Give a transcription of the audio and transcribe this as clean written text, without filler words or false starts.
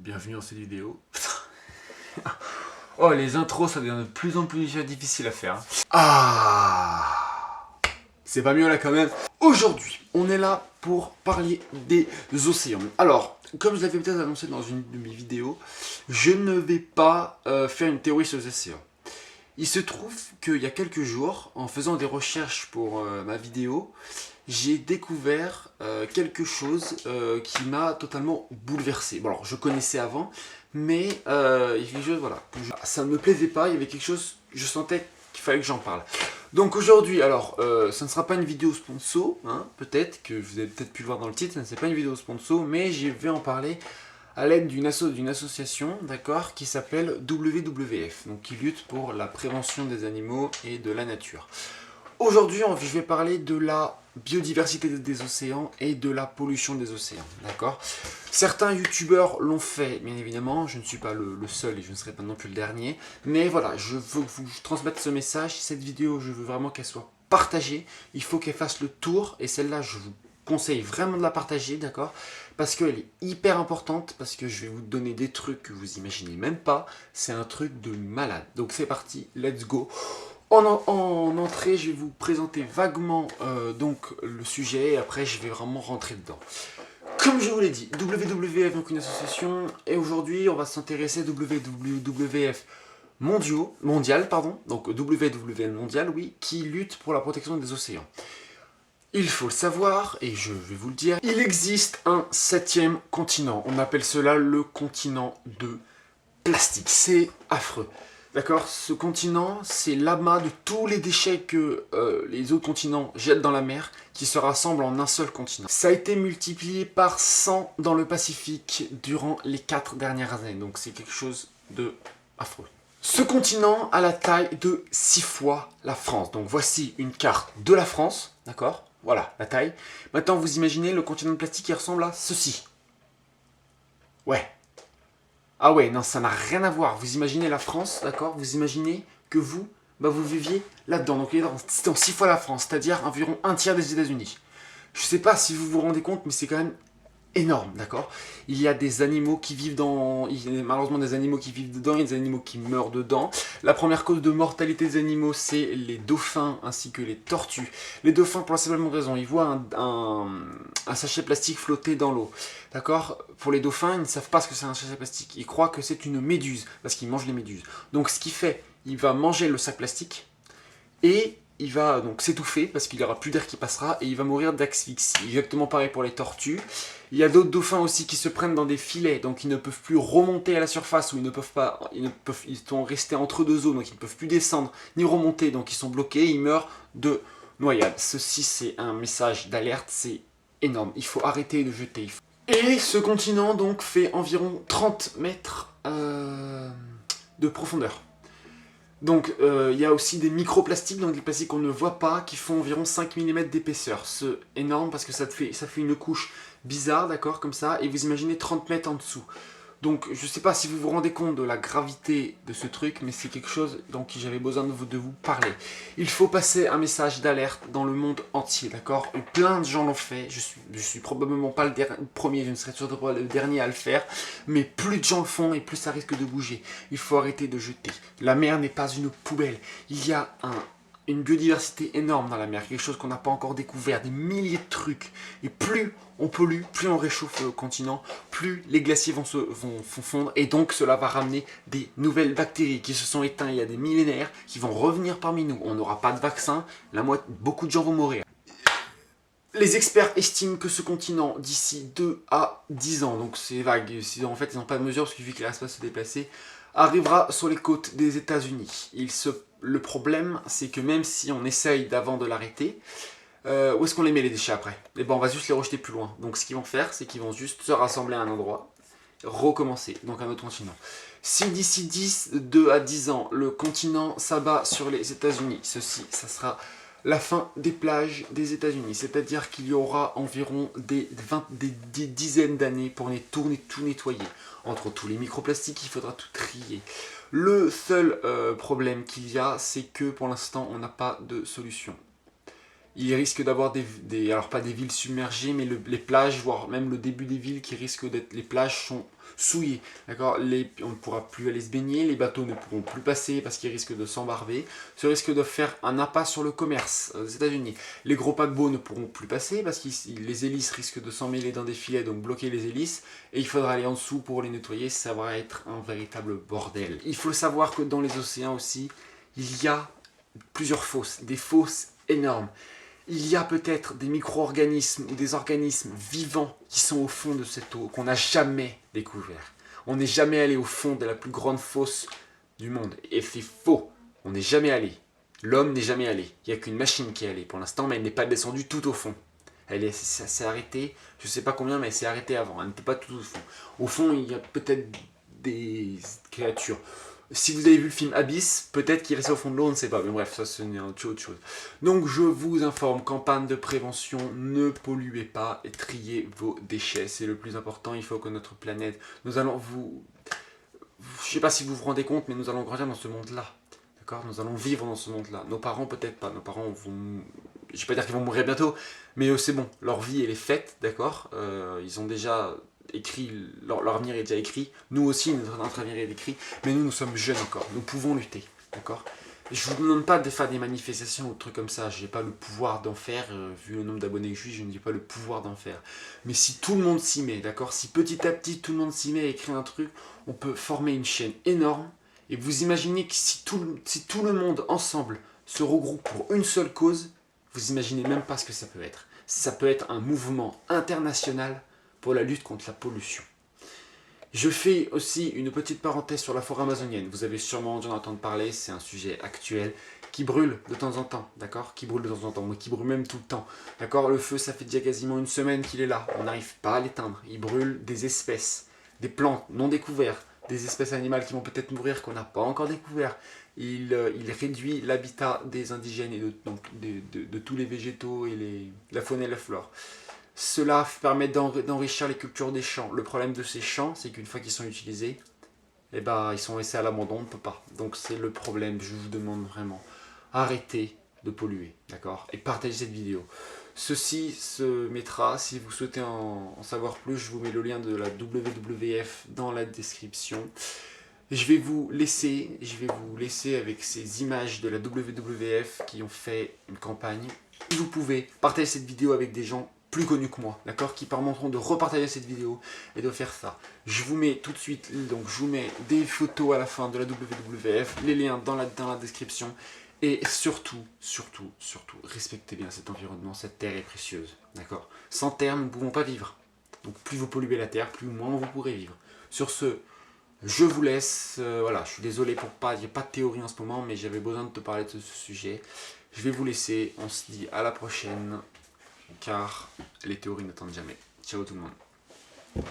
bienvenue dans cette vidéo. Oh, les intros, ça devient de plus en plus difficile à faire. Ah, c'est pas mieux là quand même. Aujourd'hui, on est là pour parler des océans. Alors, comme je l'avais peut-être annoncé dans une de mes vidéos, je ne vais pas faire une théorie sur les océans. Il se trouve qu'il y a quelques jours, en faisant des recherches pour ma vidéo, j'ai découvert quelque chose qui m'a totalement bouleversé. Bon, alors je connaissais avant, mais il y a quelque chose, voilà, ça ne me plaisait pas, il y avait quelque chose, je sentais qu'il fallait que j'en parle. Donc aujourd'hui, alors, ça ne sera pas une vidéo sponsor, hein, peut-être, que vous avez peut-être pu le voir dans le titre, ce n'est pas une vidéo sponsor, mais je vais en parler à l'aide d'une association, d'accord, qui s'appelle WWF, donc qui lutte pour la prévention des animaux et de la nature. Aujourd'hui, je vais parler de la biodiversité des océans et de la pollution des océans, d'accord. Certains youtubeurs l'ont fait, bien évidemment, je ne suis pas le seul et je ne serai pas non plus le dernier, mais voilà, je veux vous transmettre ce message. Cette vidéo, je veux vraiment qu'elle soit partagée, il faut qu'elle fasse le tour, et celle-là, je vous conseille vraiment de la partager, d'accord, parce qu'elle est hyper importante, parce que je vais vous donner des trucs que vous imaginez même pas, c'est un truc de malade. Donc c'est parti, let's go. En entrée, je vais vous présenter vaguement donc le sujet, et après je vais vraiment rentrer dedans. Comme je vous l'ai dit, WWF, donc une association, et aujourd'hui on va s'intéresser à WWF mondial, donc WWF mondial, oui, qui lutte pour la protection des océans. Il faut le savoir, et je vais vous le dire, il existe un 7e continent. On appelle cela le continent de plastique. C'est affreux. D'accord? Ce continent, c'est l'amas de tous les déchets que les autres continents jettent dans la mer, qui se rassemblent en un seul continent. Ça a été multiplié par 100 dans le Pacifique durant les 4 dernières années. Donc c'est quelque chose de affreux. Ce continent a la taille de 6 fois la France. Donc voici une carte de la France, d'accord? Voilà, la taille. Maintenant, vous imaginez le continent de plastique qui ressemble à ceci. Ouais. Ah ouais, non, ça n'a rien à voir. Vous imaginez la France, d'accord? Vous imaginez que vous, vous viviez là-dedans. Donc, c'est dans 6 fois la France, c'est-à-dire environ un tiers des États-Unis. Je sais pas si vous vous rendez compte, mais c'est quand même énorme, d'accord? Il y a des animaux qui vivent dans... Il y a malheureusement des animaux qui vivent dedans, il y a des animaux qui meurent dedans. La première cause de mortalité des animaux, c'est les dauphins ainsi que les tortues. Les dauphins, pour la simple raison, ils voient un sachet plastique flotter dans l'eau, d'accord? Pour les dauphins, ils ne savent pas ce que c'est un sachet plastique. Ils croient que c'est une méduse, parce qu'ils mangent les méduses. Donc ce qu'il fait, il va manger le sac plastique, et il va donc s'étouffer parce qu'il n'y aura plus d'air qui passera et il va mourir d'asphyxie. Exactement pareil pour les tortues. Il y a d'autres dauphins aussi qui se prennent dans des filets, donc ils ne peuvent plus remonter à la surface, ou ils sont restés entre deux eaux, donc ils ne peuvent plus descendre ni remonter, donc ils sont bloqués, ils meurent de noyade. Ceci, c'est un message d'alerte, c'est énorme. Il faut arrêter de jeter. Et ce continent donc fait environ 30 mètres de profondeur. Donc il y a aussi des microplastiques, donc des plastiques qu'on ne voit pas, qui font environ 5 mm d'épaisseur. C'est énorme parce que ça fait une couche bizarre, d'accord, comme ça, et vous imaginez 30 mètres en dessous. Donc je sais pas si vous vous rendez compte de la gravité de ce truc, mais c'est quelque chose dont j'avais besoin de vous parler. Il faut passer un message d'alerte dans le monde entier, d'accord? Plein de gens l'ont fait, je suis probablement pas le premier, je ne serai sûrement pas le dernier à le faire, mais plus de gens le font et plus ça risque de bouger. Il faut arrêter de jeter. La mer n'est pas une poubelle, il y a une biodiversité énorme dans la mer, quelque chose qu'on n'a pas encore découvert, des milliers de trucs. Et plus on pollue, plus on réchauffe le continent, plus les glaciers vont fondre, et donc cela va ramener des nouvelles bactéries qui se sont éteintes il y a des millénaires, qui vont revenir parmi nous. On n'aura pas de vaccin, beaucoup de gens vont mourir. Les experts estiment que ce continent, d'ici 2 à 10 ans, donc c'est vague, en fait ils n'ont pas de mesure parce qu'il suffit que l'espace se déplacer, arrivera sur les côtes des États-Unis. Le problème, c'est que même si on essaye d'avant de l'arrêter, où est-ce qu'on les met les déchets après? Eh ben on va juste les rejeter plus loin. Donc ce qu'ils vont faire, c'est qu'ils vont juste se rassembler à un endroit, recommencer, donc un autre continent. Si d'ici 2 à 10 ans, le continent s'abat sur les États-Unis, ça sera la fin des plages des États-Unis, c'est-à-dire qu'il y aura environ des dizaines d'années pour tout nettoyer. Entre tous les microplastiques, il faudra tout trier. Le seul problème qu'il y a, c'est que pour l'instant, on n'a pas de solution. il risque d'avoir alors pas des villes submergées, mais les plages, voire même le début des villes qui risquent d'être, les plages sont souillées, d'accord. On ne pourra plus aller se baigner, les bateaux ne pourront plus passer parce qu'ils risquent de s'embarver, ce risque de faire un impasse sur le commerce aux États-Unis. Les gros paquebots ne pourront plus passer parce que les hélices risquent de s'emmêler dans des filets, donc bloquer les hélices, et il faudra aller en dessous pour les nettoyer, ça va être un véritable bordel. Il faut savoir que dans les océans aussi, il y a plusieurs fosses, des fosses énormes. Il y a peut-être des micro-organismes ou des organismes vivants qui sont au fond de cette eau, qu'on n'a jamais découvert. On n'est jamais allé au fond de la plus grande fosse du monde. Et c'est faux. On n'est jamais allé. L'homme n'est jamais allé. Il n'y a qu'une machine qui est allée pour l'instant, mais elle n'est pas descendue tout au fond. Elle s'est arrêtée, je ne sais pas combien, mais elle s'est arrêtée avant. Elle n'était pas tout au fond. Au fond, il y a peut-être des créatures. Si vous avez vu le film Abyss, peut-être qu'il est resté au fond de l'eau, on ne sait pas. Mais bref, ça c'est autre chose. Donc je vous informe, campagne de prévention, ne polluez pas et triez vos déchets. C'est le plus important, il faut que notre planète... Je ne sais pas si vous vous rendez compte, mais nous allons grandir dans ce monde-là. D'accord ? Nous allons vivre dans ce monde-là. Nos parents, peut-être pas. Nos parents vont... Je ne vais pas dire qu'ils vont mourir bientôt, mais c'est bon. Leur vie, elle est faite, d'accord ? Ils ont déjà... écrit, leur avenir est déjà écrit, nous aussi notre avenir est écrit, mais nous sommes jeunes encore, nous pouvons lutter, d'accord. Je vous demande pas de faire des manifestations ou des trucs comme ça, je n'ai pas le pouvoir d'en faire, vu le nombre d'abonnés que je suis, je n'ai pas le pouvoir d'en faire. Mais si tout le monde s'y met, d'accord, si petit à petit tout le monde s'y met à écrire un truc, on peut former une chaîne énorme, et vous imaginez que si tout le monde ensemble se regroupe pour une seule cause, vous imaginez même pas ce que ça peut être. Ça peut être un mouvement international pour la lutte contre la pollution. Je fais aussi une petite parenthèse sur la forêt amazonienne. Vous avez sûrement dû en entendre parler, c'est un sujet actuel qui brûle de temps en temps, d'accord ? Qui brûle de temps en temps, mais qui brûle même tout le temps, d'accord ? Le feu, ça fait déjà quasiment une semaine qu'il est là, on n'arrive pas à l'éteindre. Il brûle des espèces, des plantes non découvertes, des espèces animales qui vont peut-être mourir qu'on n'a pas encore découvert. Il réduit l'habitat des indigènes et de tous les végétaux et la faune et la flore. Cela permet d'enrichir les cultures des champs. Le problème de ces champs, c'est qu'une fois qu'ils sont utilisés, eh ben, ils sont laissés à l'abandon, on ne peut pas. Donc c'est le problème, je vous demande vraiment, arrêtez de polluer, d'accord ? Et partagez cette vidéo. Ceci se mettra, si vous souhaitez en savoir plus, je vous mets le lien de la WWF dans la description. Je vais vous laisser avec ces images de la WWF qui ont fait une campagne. Vous pouvez partager cette vidéo avec des gens plus connus que moi, d'accord, qui permettront de repartager cette vidéo et de faire ça. Je vous mets tout de suite, donc je vous mets des photos à la fin de la WWF, les liens dans la description, et surtout, respectez bien cet environnement, cette terre est précieuse, d'accord. Sans terre, nous ne pouvons pas vivre. Donc plus vous polluez la terre, plus ou moins vous pourrez vivre. Sur ce, je vous laisse, voilà, je suis désolé il n'y a pas de théorie en ce moment, mais j'avais besoin de te parler de ce sujet. Je vais vous laisser, on se dit à la prochaine, car les théories n'attendent jamais. Ciao tout le monde.